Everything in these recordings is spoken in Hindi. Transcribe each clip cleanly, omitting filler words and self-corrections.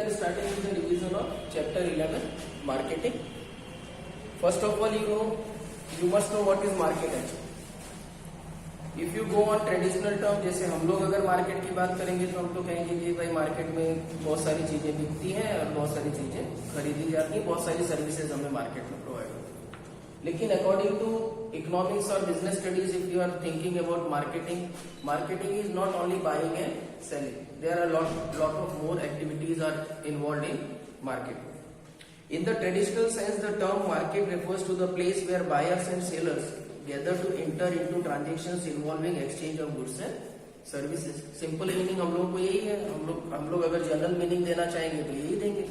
are starting with the revision of chapter 11, marketing. First of all, you must know what is market actually. If you go on traditional term, जैसे हम लोग अगर मार्केट की बात करेंगे तो हम तो कहेंगे कि भाई मार्केट में बहुत सारी चीजें बिकती हैं और बहुत सारी चीजें खरीदी जाती हैं, बहुत सारी सर्विसेज हमें मार्केट में प्रोवाइड होती हैं. लेकिन अकॉर्डिंग टू इकोनॉमिक्स और business studies, if you are thinking about marketing is not only buying and selling. There are lot of more activities are involved in marketing. In the traditional sense, the term market refers to the place where buyers and sellers gather to enter into transactions involving exchange of goods and services. Simple meaning हम लोग को यही है. हम लोग अगर जनरल मीनिंग देना चाहेंगे तो यही देंगे.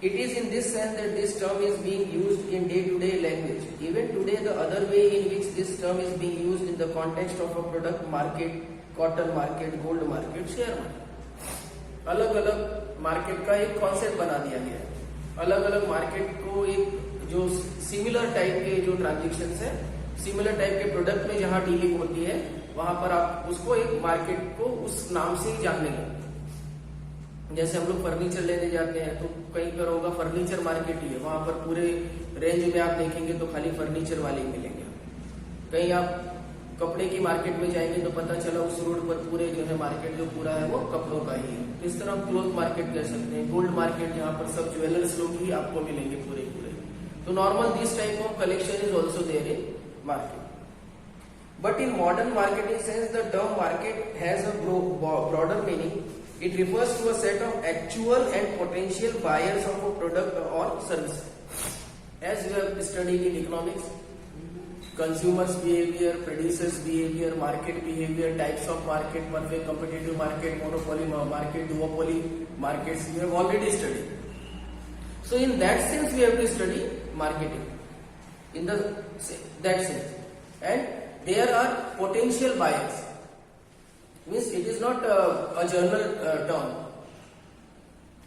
It is in this sense that this term is being used in day-to-day language. Even today, the other way in which this term is being used in the context of a product market, cotton market, gold market, share market. अलग अलग मार्केट का एक कॉन्सेप्ट बना दिया गया है. अलग अलग मार्केट को एक जो सिमिलर टाइप के जो ट्रांजेक्शन है, सिमिलर टाइप के प्रोडक्ट में जहां डीलिंग होती है, वहां पर आप उसको एक मार्केट को उस नाम से ही जानने लगते. जैसे हम लोग फर्नीचर लेने जाते हैं तो कहीं पर होगा फर्नीचर मार्केट ही है, वहां पर पूरे रेंज में आप देखेंगे तो खाली फर्नीचर वाले ही मिलेंगे. कहीं आप कपड़े की मार्केट में जाएंगे तो पता चला उस रोड पर पूरे जो है मार्केट जो पूरा है वो कपड़ों का ही है. इस तरह हम क्लोथ मार्केट कह सकते हैं. गोल्ड मार्केट जहाँ पर सब ज्वेलर्स लोग ही आपको मिलेंगे पूरे. तो normal this type of collection is also there in market. But in modern marketing sense the term market has a broader meaning. It refers to a set of actual and potential buyers of a product or service. As we have studied in economics, consumers behavior, producers behavior, market behavior, types of market, perfect competitive market, monopoly market, duopoly markets, we have already studied. So in that sense, we have to study marketing. In that sense, and there are potential buyers. Means it is not a general term.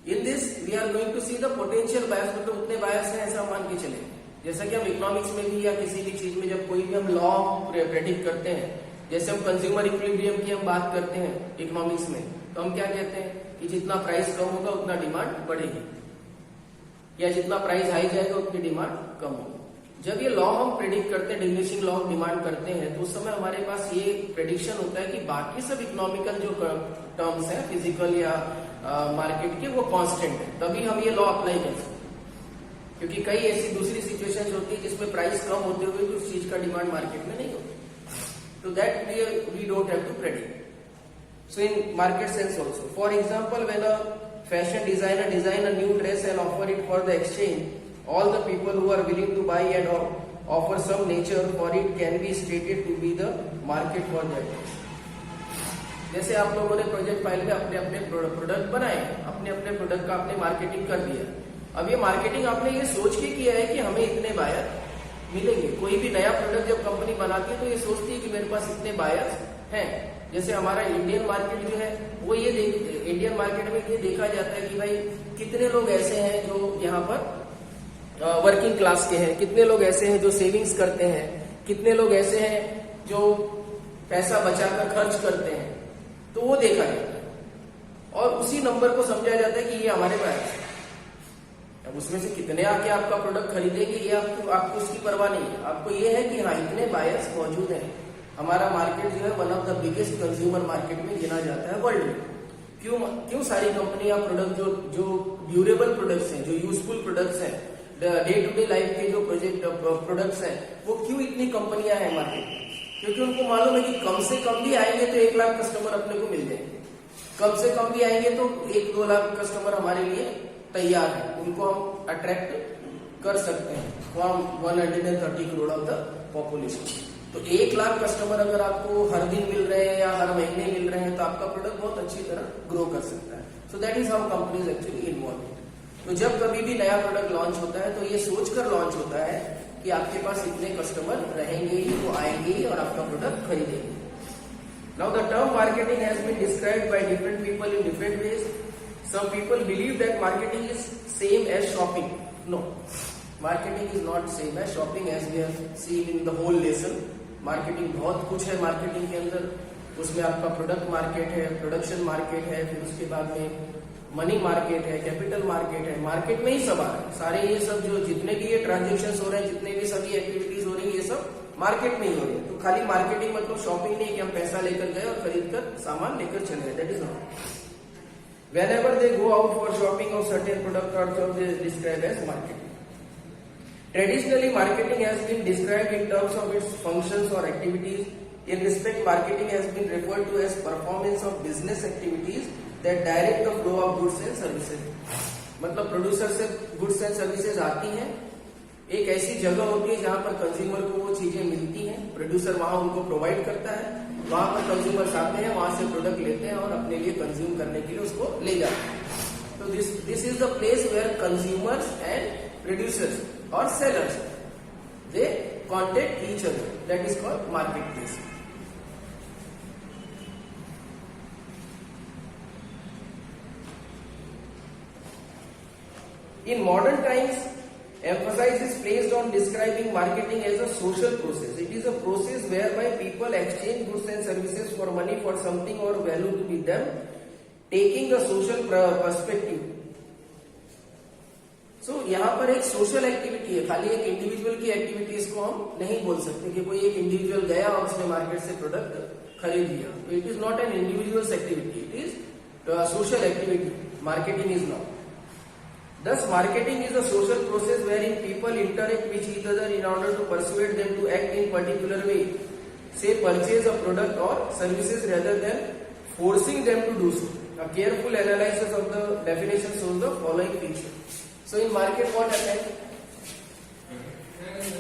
In this we are going to see the potential buyers. मतलब उतने buyers हैं ऐसा मान के चले. जैसा कि हम इकोनॉमिक्स में भी या किसी भी चीज में जब कोई भी हम लॉ प्रेडिक्ट करते हैं, जैसे हम कंज्यूमर इक्विलिब्रियम की हम बात करते हैं इकोनॉमिक्स में, तो हम क्या कहते हैं कि जितना प्राइस कम होगा उतना डिमांड बढ़ेगी, या जितना प्राइस हाई जाएगा उतनी डिमांड कम होगी. जब ये लॉ हम प्रेडिक्ट करते हैं, डिमिनिशिंग लॉ डिमांड करते हैं, तो उस समय हमारे पास ये प्रेडिक्शन होता है कि बाकी सब इकोनॉमिकल जो टर्म्स हैं फिजिकल या मार्केट के वो कांस्टेंट है, तभी हम ये लॉ अप्लाई कर सकते हैं. क्योंकि कई ऐसी दूसरी सिचुएशंस होती है जिसमें प्राइस कम होते हुए भी उस चीज का डिमांड मार्केट में नहीं होती. तो that we don't have to predict. So in market sense also, for example, when a fashion designer design a new dress and offer it for the exchange, all the people who are willing to buy and offer some nature for it can be stated to be the market for that. जैसे आप लोगों ने प्रोजेक्ट फाइल में अपने अपने प्रोडक्ट बनाए, अपने अपने प्रोडक्ट का आपने मार्केटिंग कर दिया. अब ये मार्केटिंग आपने ये सोच के किया है कि हमें इतने बायर मिलेंगे. कोई भी नया प्रोडक्ट जब कंपनी बनाती है तो ये सोचती है कि मेरे पास इतने बायर्स हैं. जैसे हमारा इंडियन मार्केट जो है वो इंडियन मार्केट में ये देखा जाता है कि भाई कितने लोग ऐसे हैं जो यहाँ पर वर्किंग क्लास के हैं, कितने लोग ऐसे हैं जो सेविंग्स करते हैं, कितने लोग ऐसे हैं जो पैसा बचाकर खर्च करते हैं, तो वो देखा जाता है और उसी नंबर को समझा जाता है कि ये हमारे पास. अब उसमें से कितने आके आपका प्रोडक्ट खरीदेंगे ये आपको उसकी परवाह नहीं है. आपको ये है कि हाँ इतने बायर्स मौजूद हैं. हमारा मार्केट जो है one of the biggest consumer market में गिना जाता है वर्ल्ड में. क्यों सारी कंपनियां प्रोडक्ट जो ड्यूरेबल प्रोडक्ट्स हैं, जो यूजफुल प्रोडक्ट्स हैं, डे टू डे लाइफ के जो प्रोडक्ट्स हैं, वो क्यों इतनी कंपनियां हैं मार्केट में? क्योंकि उनको मालूम है कि कम से कम भी आएंगे तो 1 लाख कस्टमर अपने को मिल जाएंगे. कम से कम भी आएंगे तो 1-2 लाख कस्टमर हमारे लिए तैयार है. उनको हम अट्रैक्ट कर सकते हैं from 130 crore of the population. तो 1 लाख कस्टमर अगर आपको हर दिन मिल रहे हैं या हर महीने मिल रहे हैं तो आपका प्रोडक्ट बहुत अच्छी तरह ग्रो कर सकता है. So that is how companies actually involve. तो जब कभी भी नया प्रोडक्ट लॉन्च होता है तो ये सोचकर लॉन्च होता है कि आपके पास इतने कस्टमर रहेंगे ही, वो आएंगे ही और आपका प्रोडक्ट खरीदेंगे. Now the term marketing has been described by different people in different ways. Some people believe that marketing is same as shopping. No, marketing is not same as shopping as we have seen in the whole lesson. Marketing बहुत कुछ है मार्केटिंग के अंदर. उसमें आपका प्रोडक्ट मार्केट है, प्रोडक्शन मार्केट है, फिर उसके बाद में मनी मार्केट है, कैपिटल मार्केट है, मार्केट में ही सब आ रहे हैं सारे। ये सब जो जितने भी ये ट्रांजेक्शन हो रहे हैं, जितने भी सभी एक्टिविटीज हो रही है, ये सब मार्केट में ही हो रही है। तो खाली मार्केटिंग मतलब शॉपिंग नहीं कि हम पैसा लेकर गए और खरीद कर सामान लेकर चले गए, that is not. Whenever they go out for shopping of certain product or service, they describe as marketing. Traditionally, marketing has been described in terms of its functions or activities. In respect, marketing has been referred to as performance of business activities that direct the flow of goods and services. मतलब प्रोड्यूसर से गुड्स एंड सर्विसेज आती हैं, एक ऐसी जगह होती है जहां पर कंज्यूमर को वो चीजें मिलती हैं, प्रोड्यूसर वहां उनको प्रोवाइड करता है, वहां पर कंज्यूमर्स आते हैं, वहां से प्रोडक्ट लेते हैं और अपने लिए कंज्यूम करने के लिए उसको ले जाते हैं। तो this is the place where consumers and producers और sellers they contact each other, that is called market place. In modern times, emphasis is placed on describing marketing as a social process. It is a process whereby people exchange goods and services for money for something or value to be done, taking the social perspective. So, यहाँ पर एक सोशल एक्टिविटी है, खाली एक इंडिविजुअल की एक्टिविटीज को हम नहीं बोल सकते कि कोई एक इंडिविजुअल गया और उसने मार्केट से प्रोडक्ट खरीद लिया। तो it is not an individuals activity, it is social activity. Marketing is not. Thus, marketing is a social process wherein people interact with each other in order to persuade them to act in particular way, say purchase a product or services rather than forcing them to do so. A careful analysis of the definition shows the following feature. So, in market what happens?